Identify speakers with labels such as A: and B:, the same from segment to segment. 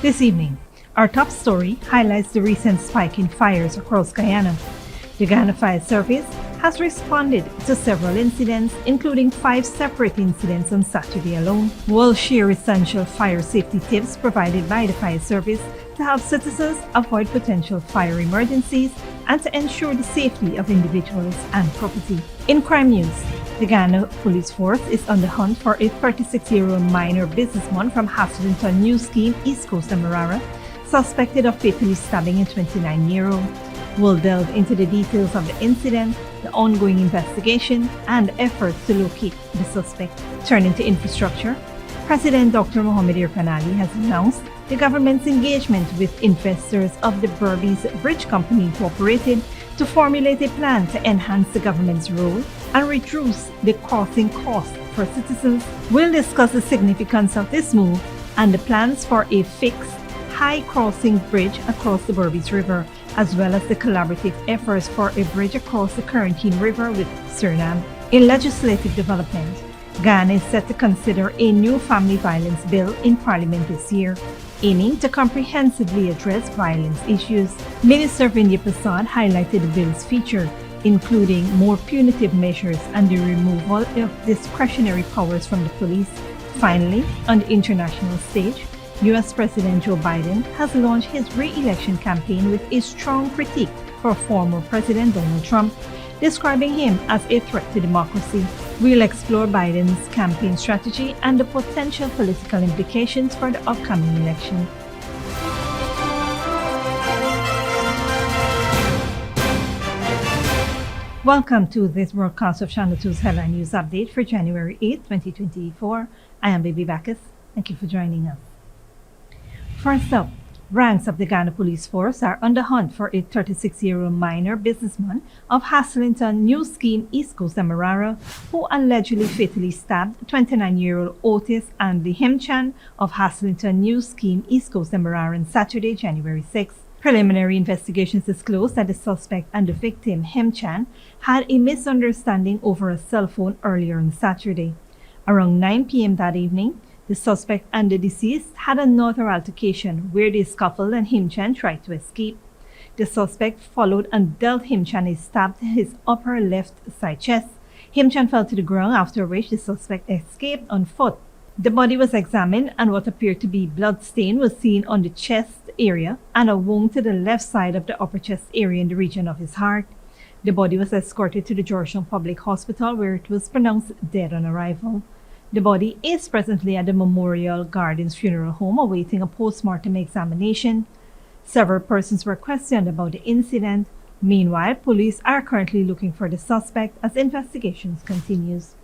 A: This evening, our top story highlights the recent spike in fires across Guyana. The Guyana Fire Service has responded to several incidents, including 5 separate incidents on Saturday alone. We'll share essential fire safety tips provided by the fire service to help citizens avoid potential fire emergencies and to ensure the safety of individuals and property. In crime news, the Guyana Police Force is on the hunt for a 36-year-old minor businessman from Haslington New Scheme, East Coast Demerara, suspected of fatally stabbing a 29-year-old. We'll delve into the details of the incident, the ongoing investigation, and efforts to locate the suspect. Turning to infrastructure, President Dr. Mohamed Irfaan Ali has announced the government's engagement with investors of the Berbice Bridge Company Incorporated to formulate a plan to enhance the government's role and reduce the crossing costs for citizens. We'll discuss the significance of this move and the plans for a fixed, high crossing bridge across the Berbice River, as well as the collaborative efforts for a bridge across the Corentyne River with Suriname. In legislative development, Guyana is set to consider a new family violence bill in Parliament this year, aiming to comprehensively address violence issues. Minister Vindhya Prasad highlighted the bill's feature, including more punitive measures and the removal of discretionary powers from the police. Finally, on the international stage, U.S. President Joe Biden has launched his re-election campaign with a strong critique for former President Donald Trump, describing him as a threat to democracy. We'll explore Biden's campaign strategy and the potential political implications for the upcoming election. Welcome to this broadcast of Channel 2's Headline News Update for January 8, 2024. I am Baby Bacchus. Thank you for joining us. First up, ranks of the Guyana Police Force are on the hunt for a 36-year-old minor businessman of Haslington New Scheme, East Coast Demerara, who allegedly fatally stabbed 29-year-old Otis Andy Himchan of Haslington New Scheme, East Coast Demerara on Saturday, January 6. Preliminary investigations disclosed that the suspect and the victim, Himchan, had a misunderstanding over a cell phone earlier on Saturday. Around 9 p.m. that evening, the suspect and the deceased had another altercation where they scuffled and Himchan tried to escape. The suspect followed and dealt Himchan a stab to his upper left side chest. Himchan fell to the ground, after which the suspect escaped on foot. The body was examined and what appeared to be blood stain was seen on the chest area and a wound to the left side of the upper chest area in the region of his heart. The body was escorted to the Georgetown Public Hospital where it was pronounced dead on arrival. The body is presently at the Memorial Gardens Funeral Home awaiting a post-mortem examination. Several persons were questioned about the incident. Meanwhile, police are currently looking for the suspect as investigations continues.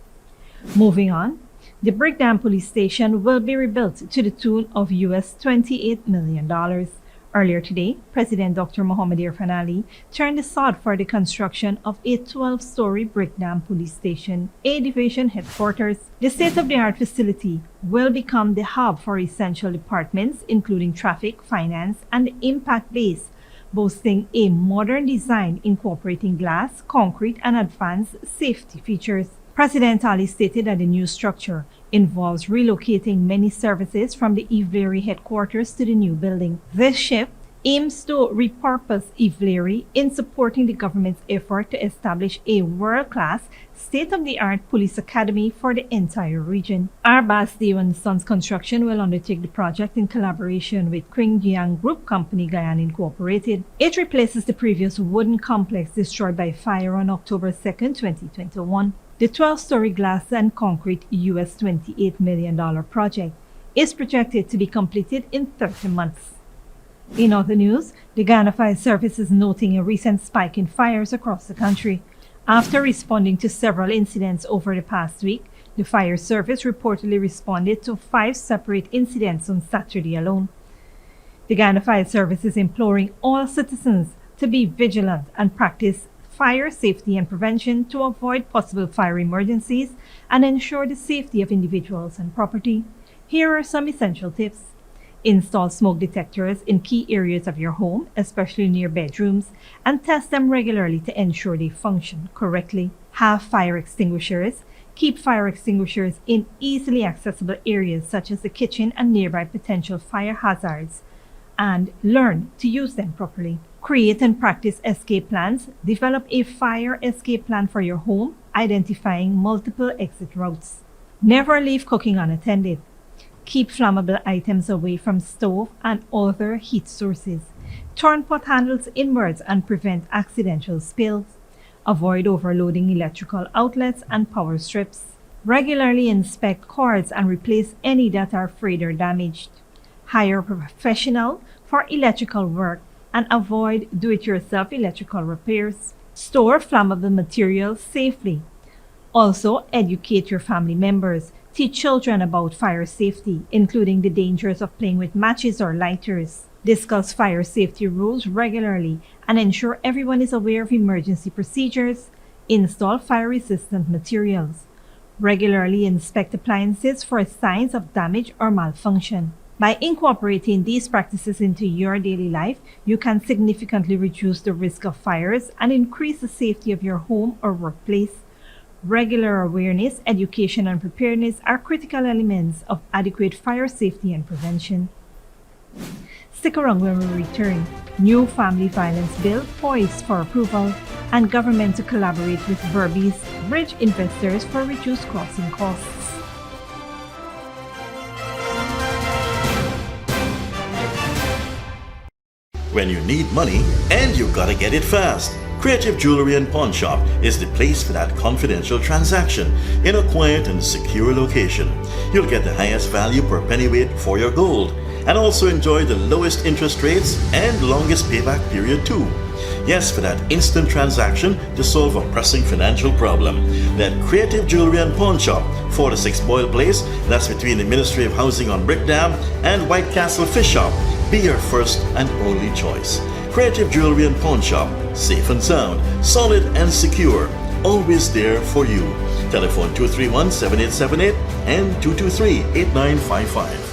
A: Moving on, the Brickdam Police Station will be rebuilt to the tune of $28 million. Earlier today, President Dr. Mohamed Irfaan Ali turned the sod for the construction of a 12-story Brickdam Police Station, A Division headquarters. The state-of-the-art facility will become the hub for essential departments, including traffic, finance, and the impact base, boasting a modern design incorporating glass, concrete, and advanced safety features. President Ali stated that the new structure involves relocating many services from the Yves Laurier headquarters to the new building. This shift aims to repurpose Yves Laurier in supporting the government's effort to establish a world-class, state-of-the-art police academy for the entire region. Arbas Dewan Sons Construction will undertake the project in collaboration with Qingjiang Group Company Guyana Incorporated. It replaces the previous wooden complex destroyed by fire on October 2, 2021. The 12-story glass and concrete $28 million project is projected to be completed in 30 months. In other news, the Guyana Fire Service is noting a recent spike in fires across the country. After responding to several incidents over the past week, the fire service reportedly responded to 5 separate incidents on Saturday alone. The Guyana Fire Service is imploring all citizens to be vigilant and practice fire safety and prevention to avoid possible fire emergencies and ensure the safety of individuals and property. Here are some essential tips. Install smoke detectors in key areas of your home, especially near bedrooms, and test them regularly to ensure they function correctly. Have fire extinguishers. Keep fire extinguishers in easily accessible areas such as the kitchen and nearby potential fire hazards and learn to use them properly. Create and practice escape plans. Develop a fire escape plan for your home, identifying multiple exit routes. Never leave cooking unattended. Keep flammable items away from stove and other heat sources. Turn pot handles inwards and prevent accidental spills. Avoid overloading electrical outlets and power strips. Regularly inspect cords and replace any that are frayed or damaged. Hire a professional for electrical work and avoid do-it-yourself electrical repairs. Store flammable materials safely. Also, educate your family members. Teach children about fire safety, including the dangers of playing with matches or lighters. Discuss fire safety rules regularly and ensure everyone is aware of emergency procedures. Install fire-resistant materials. Regularly inspect appliances for signs of damage or malfunction. By incorporating these practices into your daily life, you can significantly reduce the risk of fires and increase the safety of your home or workplace. Regular awareness, education, and preparedness are critical elements of adequate fire safety and prevention. Stick around when we return. New family violence bill poised for approval, and government to collaborate with Berbice bridge investors for reduced crossing costs.
B: When you need money and you gotta get it fast, Creative Jewelry and Pawn Shop is the place for that confidential transaction in a quiet and secure location. You'll get the highest value per pennyweight for your gold and also enjoy the lowest interest rates and longest payback period too. Yes, for that instant transaction to solve a pressing financial problem. That Creative Jewelry and Pawn Shop, 4-6 Boyle Place, that's between the Ministry of Housing on Brickdam and White Castle Fish Shop, be your first and only choice. Creative Jewelry and Pawn Shop, safe and sound, solid and secure, always there for you. Telephone 231-7878 and 223-8955.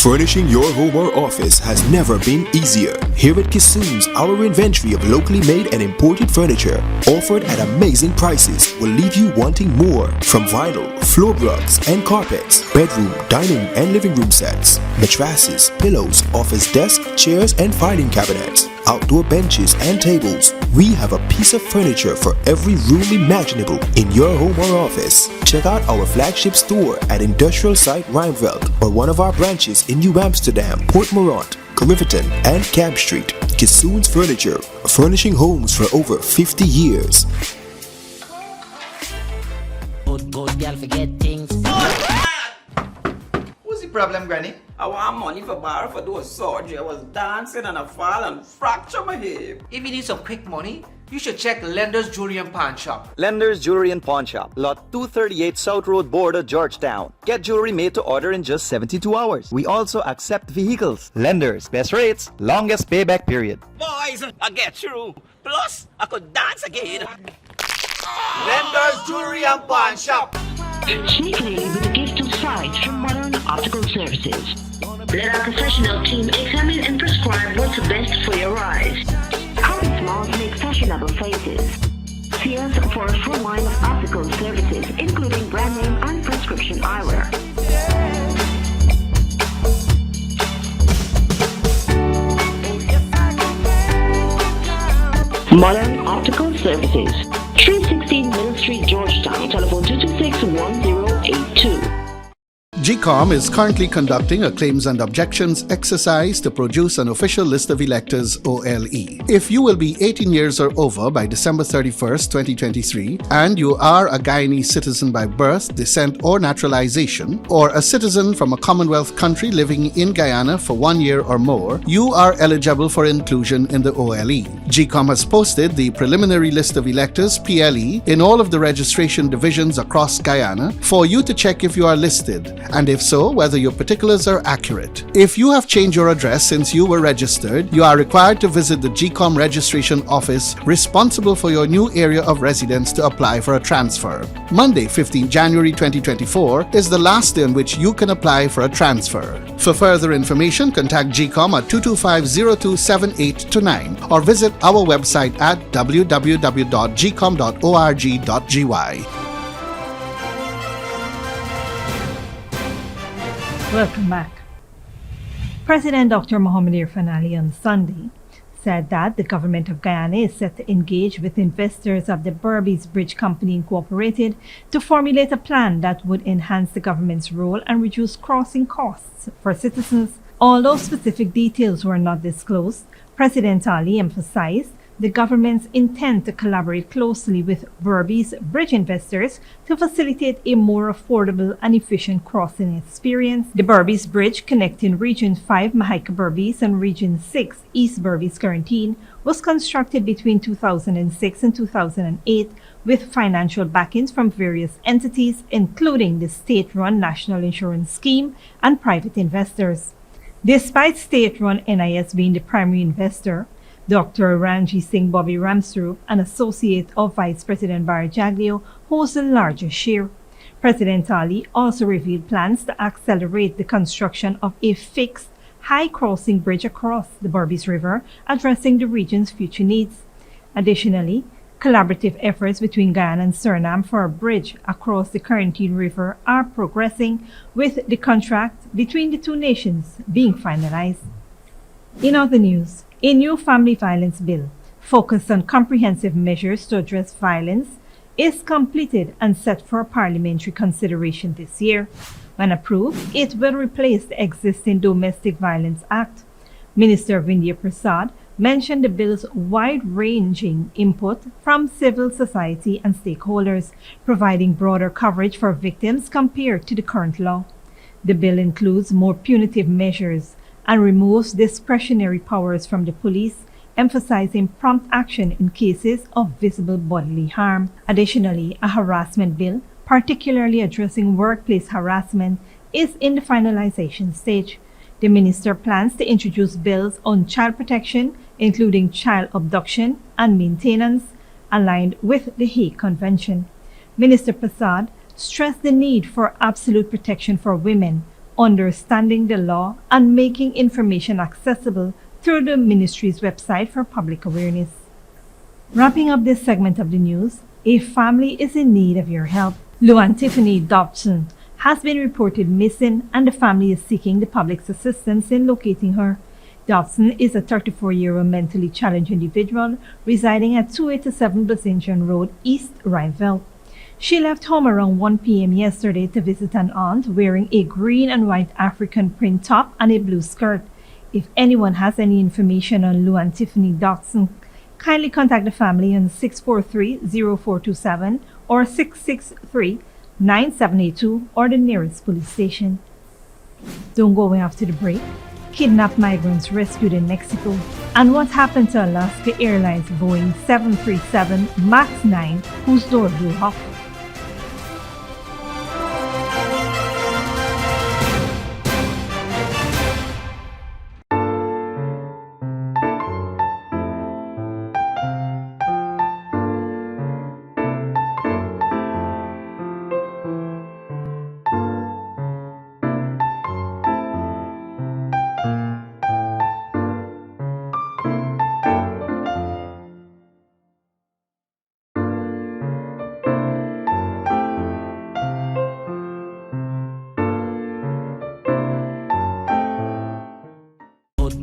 C: Furnishing your home or office has never been easier. Here at Kissoon's, our inventory of locally made and imported furniture, offered at amazing prices, will leave you wanting more. From vinyl, floor rugs and carpets, bedroom, dining and living room sets, mattresses, pillows, office desk, chairs and filing cabinets, outdoor benches and tables. We have a piece of furniture for every room imaginable in your home or office. Check out our flagship store at Industrial Site Rijnveld or one of our branches in New Amsterdam, Port Morant, Riverton and Camp Street. Kissoon's Furniture, furnishing homes for over 50 years.
D: Good girl forget things.
E: What's the problem, Granny?
F: I want money for borrow for those surgery. I was dancing and I fall and fracture my hip.
G: If you need some quick money, you should check Lender's Jewelry and Pawn Shop.
H: Lender's Jewelry and Pawn Shop, Lot 238 South Road Border, Georgetown. Get jewelry made to order in just 72 hours. We also accept vehicles. Lender's, best rates, longest payback period.
F: Boys, I get through. Plus, I could dance again.
E: Lender's Jewelry and Pawn Shop.
I: Sneakily with a gift of sight from Modern Optical Services. Let our professional team examine and prescribe what's best for your eyes. Our smiles make fashionable faces. See us for a full line of optical services, including brand name and prescription eyewear. Modern Optical Services, 316 Middle Street, Georgetown. Telephone 226-1082.
J: GCOM is currently conducting a claims and objections exercise to produce an official list of electors OLE. If you will be 18 years or over by December 31st, 2023, and you are a Guyanese citizen by birth, descent, or naturalization, or a citizen from a Commonwealth country living in Guyana for 1 year or more, you are eligible for inclusion in the OLE. GCOM has posted the preliminary list of electors PLE in all of the registration divisions across Guyana for you to check if you are listed, and if so, whether your particulars are accurate. If you have changed your address since you were registered, you are required to visit the GCOM registration office responsible for your new area of residence to apply for a transfer. Monday, 15 January 2024 is the last day on which you can apply for a transfer. For further information, contact GCOM at 225-0278-9 or visit our website at www.gcom.org.gy.
A: Welcome back. President Dr. Mohamed Irfan Ali on Sunday said that the government of Guyana is set to engage with investors of the Berbice Bridge Company Incorporated to formulate a plan that would enhance the government's role and reduce crossing costs for citizens. Although specific details were not disclosed, President Ali emphasized the government's intent to collaborate closely with Berbice Bridge investors to facilitate a more affordable and efficient crossing experience. The Berbice Bridge, connecting Region 5 Mahika Berbice and Region 6 East Berbice Quarantine, was constructed between 2006 and 2008 with financial backings from various entities, including the state-run National Insurance Scheme and private investors. Despite state-run NIS being the primary investor, Dr. Ranjit Singh Bobby Ramsrup, an associate of Vice President Barry Jaglio, holds the largest share. President Ali also revealed plans to accelerate the construction of a fixed, high-crossing bridge across the Berbice River, addressing the region's future needs. Additionally, collaborative efforts between Guyana and Suriname for a bridge across the Quarantine River are progressing, with the contract between the two nations being finalized. In other news, a new family violence bill focused on comprehensive measures to address violence is completed and set for parliamentary consideration this year. When approved, it will replace the existing Domestic Violence Act. Minister Vindhya Prasad mentioned the bill's wide-ranging input from civil society and stakeholders, providing broader coverage for victims compared to the current law. The bill includes more punitive measures and removes discretionary powers from the police, emphasizing prompt action in cases of visible bodily harm. Additionally, a harassment bill, particularly addressing workplace harassment, is in the finalization stage. The minister plans to introduce bills on child protection, including child abduction and maintenance, aligned with the Hague Convention. Minister Prasad stressed the need for absolute protection for women, understanding the law, and making information accessible through the ministry's website for public awareness. Wrapping up this segment of the news, a family is in need of your help. Luan Tiffany Dobson has been reported missing, and the family is seeking the public's assistance in locating her. Dobson is a 34-year-old mentally challenged individual residing at 287 Blazingian Road, East Rhineville. She left home around 1 p.m. yesterday to visit an aunt wearing a green and white African print top and a blue skirt. If anyone has any information on Luan Tiffany Dobson, kindly contact the family on 643-0427 or 663-9782 or the nearest police station. Don't go away after the break. Kidnapped migrants rescued in Mexico, and what happened to Alaska Airlines Boeing 737 MAX 9 whose door blew off.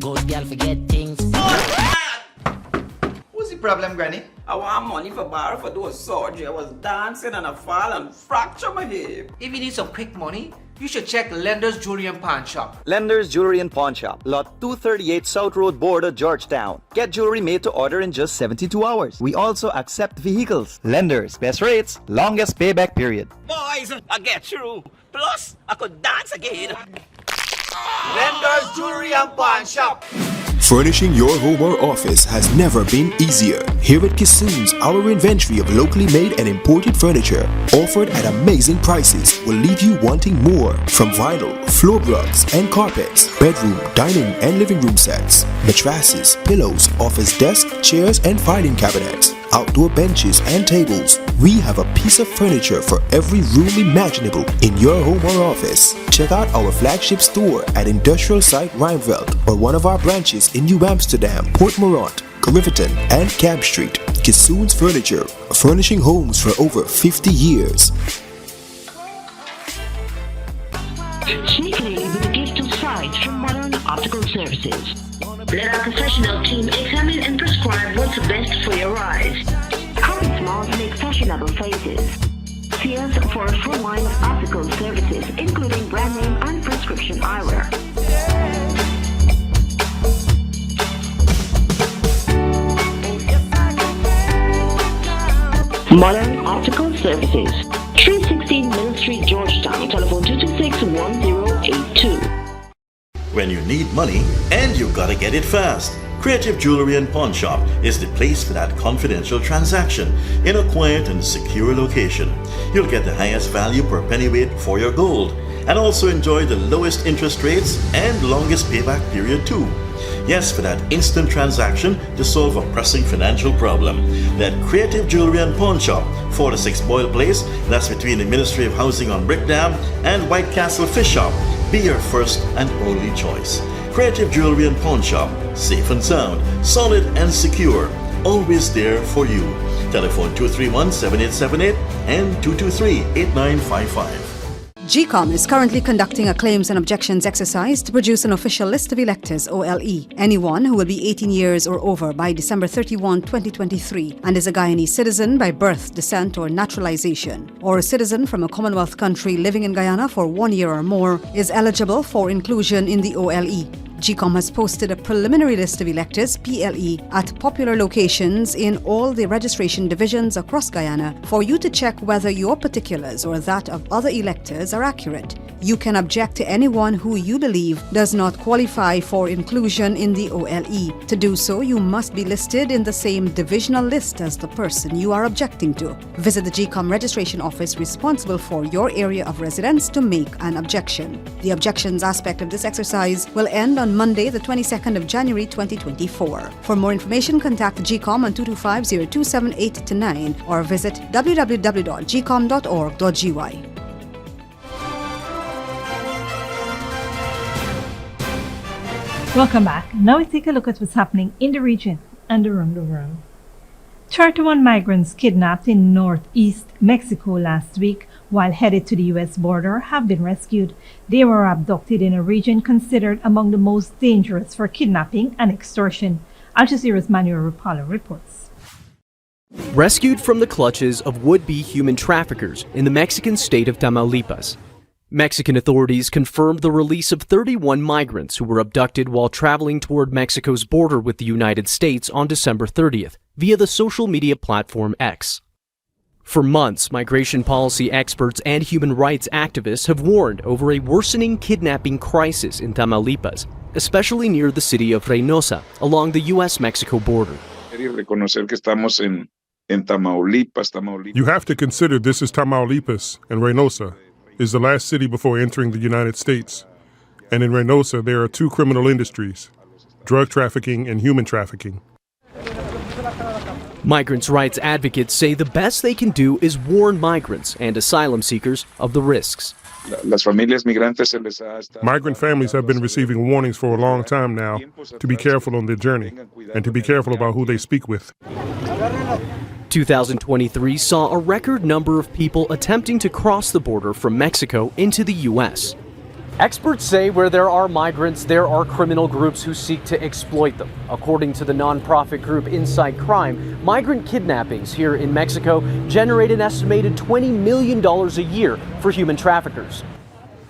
D: Good girl forget things.
F: What's the problem, Granny? I want money for borrow for those surgery. I was dancing and I fall and fracture my hip.
G: If you need some quick money, you should check Lender's Jewelry and Pawn Shop.
H: Lender's Jewelry and Pawn Shop, lot 238 South Road Border, Georgetown. Get jewelry made to order in just 72 hours. We also accept vehicles. Lender's, best rates, longest payback period.
E: Boys, I get through. Plus, I could dance again. Lender's Jewelry and Pawn Shop.
C: Furnishing your home or office has never been easier. Here at Kissoon's, our inventory of locally made and imported furniture, offered at amazing prices, will leave you wanting more. From vinyl, floor rugs and carpets, bedroom, dining and living room sets, mattresses, pillows, office desk, chairs and filing cabinets, outdoor benches and tables. We have a piece of furniture for every room imaginable in your home or office. Check out our flagship store at Industrial Site Rhineveld or one of our branches in New Amsterdam, Port Morant, Riverton and Cab Street. Kissoon's Furniture, furnishing homes for over 50 years.
I: Sneakily with a gift of 5 sight from Modern Optical Services. Let our professional team examine and prescribe what's best for your eyes. Common Smalls make fashionable faces. See us for a full line of optical services, including brand name and prescription eyewear. Modern Optical Services, 316 Mill Street, Georgetown. Telephone 226-1082.
B: When you need money and you gotta get it fast, Creative Jewelry and Pawn Shop is the place for that confidential transaction in a quiet and secure location. You'll get the highest value per pennyweight for your gold and also enjoy the lowest interest rates and longest payback period too. Yes, for that instant transaction to solve a pressing financial problem. That Creative Jewelry and Pawn Shop, 4-6 Boyle Place, that's between the Ministry of Housing on Brick Dam and White Castle Fish Shop, be your first and only choice. Creative Jewelry and Pawn Shop, safe and sound, solid and secure, always there for you. Telephone 231-7878 and 223-8955.
K: GCOM is currently conducting a claims and objections exercise to produce an official list of electors, OLE. Anyone who will be 18 years or over by December 31, 2023 and is a Guyanese citizen by birth, descent or naturalization, or a citizen from a Commonwealth country living in Guyana for 1 year or more is eligible for inclusion in the OLE. GCOM has posted a preliminary list of electors, PLE, at popular locations in all the registration divisions across Guyana for you to check whether your particulars or that of other electors are accurate. You can object to anyone who you believe does not qualify for inclusion in the OLE. To do so, you must be listed in the same divisional list as the person you are objecting to. Visit the GCOM registration office responsible for your area of residence to make an objection. The objections aspect of this exercise will end on Monday, the 22nd of January 2024. For more information, contact GCOM on 225-0278-9 or visit www.gcom.org.gy.
A: Welcome back. Now we take a look at what's happening in the region and around the world. 31 migrants kidnapped in northeast Mexico last week while headed to the U.S. border have been rescued. They were abducted in a region considered among the most dangerous for kidnapping and extortion. Al Jazeera's Manuel Rapallo reports.
L: Rescued from the clutches of would-be human traffickers in the Mexican state of Tamaulipas. Mexican authorities confirmed the release of 31 migrants who were abducted while traveling toward Mexico's border with the United States on December 30th via the social media platform X. For months, migration policy experts and human rights activists have warned over a worsening kidnapping crisis in Tamaulipas, especially near the city of Reynosa, along the U.S.-Mexico border.
M: You have to consider this is Tamaulipas, and Reynosa is the last city before entering the United States. And in Reynosa, there are two criminal industries, drug trafficking and human trafficking.
L: Migrants' rights advocates say the best they can do is warn migrants and asylum seekers of the risks.
M: Migrant families have been receiving warnings for a long time now to be careful on their journey and to be careful about who they speak with.
L: 2023 saw a record number of people attempting to cross the border from Mexico into the U.S. Experts say where there are migrants, there are criminal groups who seek to exploit them. According to the nonprofit group Inside Crime, migrant kidnappings here in Mexico generate an estimated $20 million a year for human traffickers.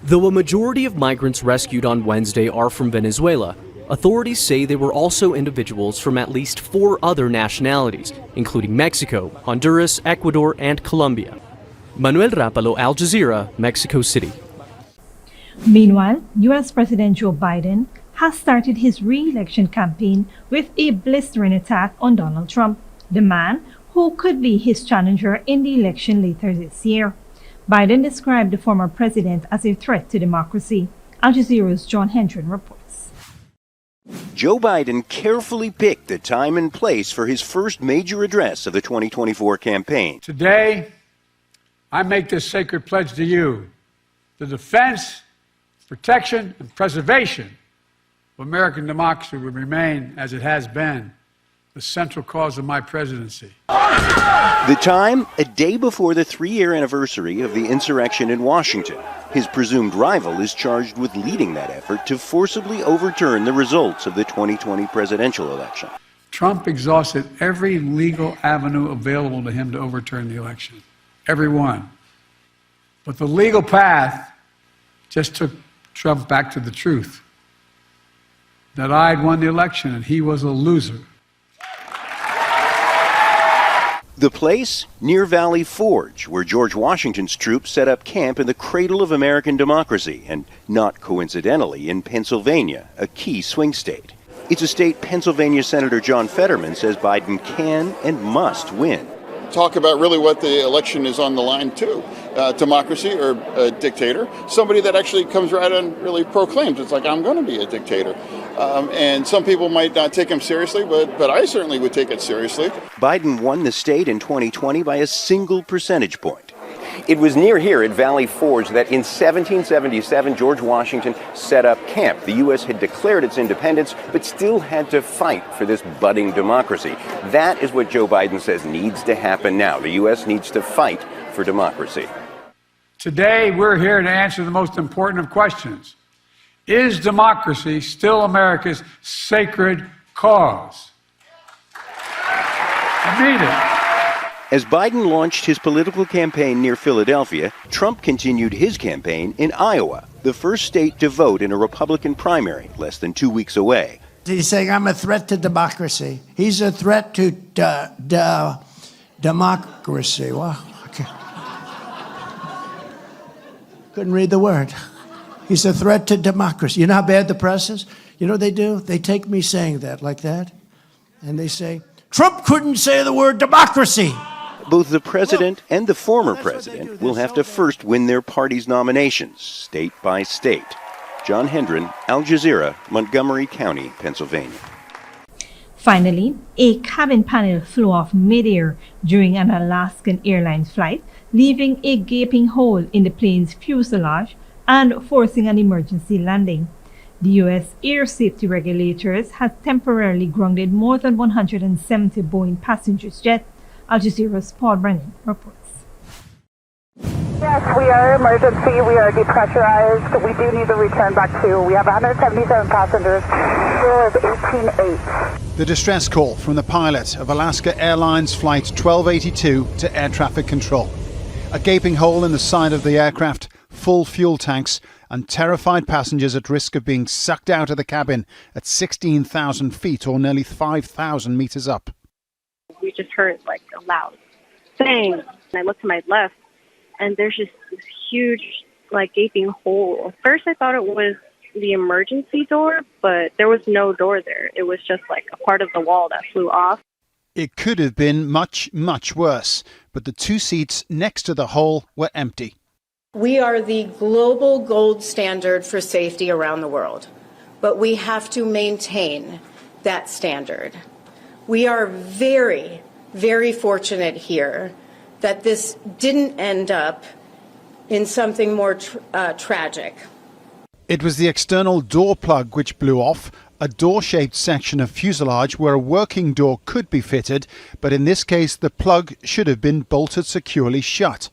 L: Though a majority of migrants rescued on Wednesday are from Venezuela, authorities say they were also individuals from at least 4 other nationalities, including Mexico, Honduras, Ecuador, and Colombia. Manuel Rapallo, Al Jazeera, Mexico City.
A: Meanwhile, U.S. President Joe Biden has started his re-election campaign with a blistering attack on Donald Trump, the man who could be his challenger in the election later this year. Biden described the former president as a threat to democracy. Al Jazeera's John Hendren reports.
N: Joe Biden carefully picked the time and place for his first major address of the 2024 campaign.
O: Today, I make this sacred pledge to you, the defense, protection, and preservation of American democracy will remain as it has been the central cause of my presidency.
N: The time, a day before the 3-year anniversary of the insurrection in Washington. His presumed rival is charged with leading that effort to forcibly overturn the results of the 2020 presidential election.
O: Trump exhausted every legal avenue available to him to overturn the election. Every one. But the legal path just took Trump back to the truth. That I'd won the election and he was a loser.
N: The place? Near Valley Forge, where George Washington's troops set up camp in the cradle of American democracy, and not coincidentally in Pennsylvania, a key swing state. It's a state Pennsylvania Senator John Fetterman says Biden can and must win.
P: Talk about really what the election is on the line to. Democracy or a dictator. Somebody that actually comes right and really proclaims, it's like, I'm going to be a dictator. And some people might not take him seriously, but I certainly would take it seriously.
N: Biden won the state in 2020 by a single percentage point.
Q: It was near here at Valley Forge that in 1777 George Washington set up camp. The U.S. had declared its independence, but still had to fight for this budding democracy. That is what Joe Biden says needs to happen now. The U.S. needs to fight for democracy.
O: Today, we're here to answer the most important of questions. Is democracy still America's sacred cause? I mean it.
N: As Biden launched his political campaign near Philadelphia, Trump continued his campaign in Iowa, the first state to vote in a Republican primary, less than 2 weeks away.
R: He's saying, I'm a threat to democracy. He's a threat to democracy. Well, okay. Couldn't read the word. He's a threat to democracy. You know how bad the press is? You know what they do? They take me saying that, like that, and they say, Trump couldn't say the word democracy.
N: Both the president and the former president will have to first win their party's nominations, state by state. John Hendren, Al Jazeera, Montgomery County, Pennsylvania.
A: Finally, a cabin panel flew off mid-air during an Alaskan Airlines flight, leaving a gaping hole in the plane's fuselage and forcing an emergency landing. The U.S. air safety regulators have temporarily grounded more than 170 Boeing passenger jets. Al Jazeera's Paul Brennan reports.
S: Yes, we are emergency. We are depressurized. We do need to return back to. We have 177 passengers. Fuel is 18.8.
T: The distress call from the pilot of Alaska Airlines Flight 1282 to air traffic control. A gaping hole in the side of the aircraft, full fuel tanks, and terrified passengers at risk of being sucked out of the cabin at 16,000 feet or nearly 5,000 meters up.
U: We just heard like a loud bang, and I looked to my left, and there's just this huge, like, gaping hole. At first I thought it was the emergency door, but there was no door there. It was just like a part of the wall that flew off.
T: It could have been much, much worse, but the 2 seats next to the hole were empty.
V: We are the global gold standard for safety around the world, but we have to maintain that standard. We are very, very fortunate here that this didn't end up in something more tragic.
T: It was the external door plug which blew off, a door-shaped section of fuselage where a working door could be fitted, but in this case the plug should have been bolted securely shut.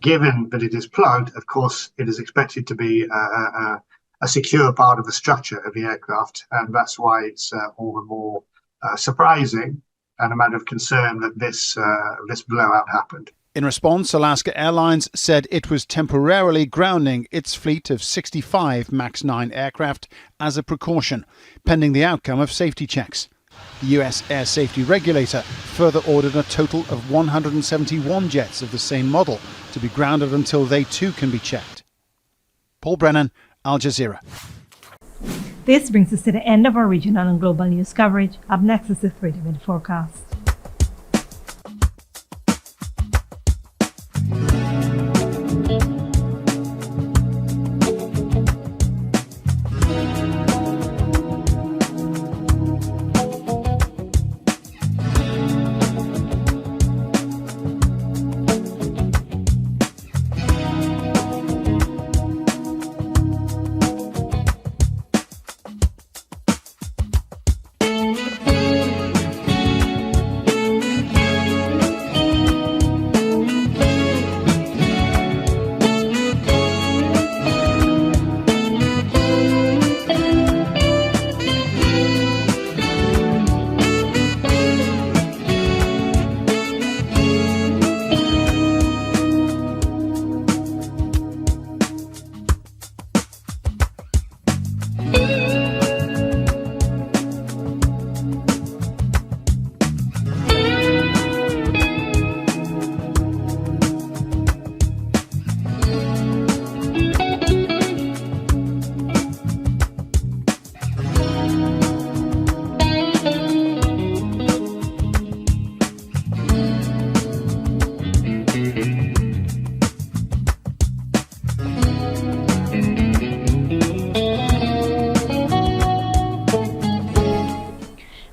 W: Given that it is plugged, of course, it is expected to be a secure part of the structure of the aircraft, and that's why it's all the more surprising and a matter of concern that this blowout happened.
T: In response, Alaska Airlines said it was temporarily grounding its fleet of 65 MAX 9 aircraft as a precaution, pending the outcome of safety checks. The US air safety regulator further ordered a total of 171 jets of the same model to be grounded until they too can be checked. Paul Brennan, Al Jazeera.
A: This brings us to the end of our regional and global news coverage. Up next is the 30-minute forecast.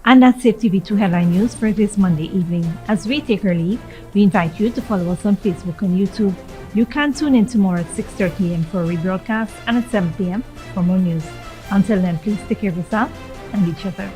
A: And that's it, TV2 Headline News for this Monday evening. As we take our leave, we invite you to follow us on Facebook and YouTube. You can tune in tomorrow at 6:30 a.m. for a rebroadcast and at 7 p.m. for more news. Until then, please take care of yourself and each other.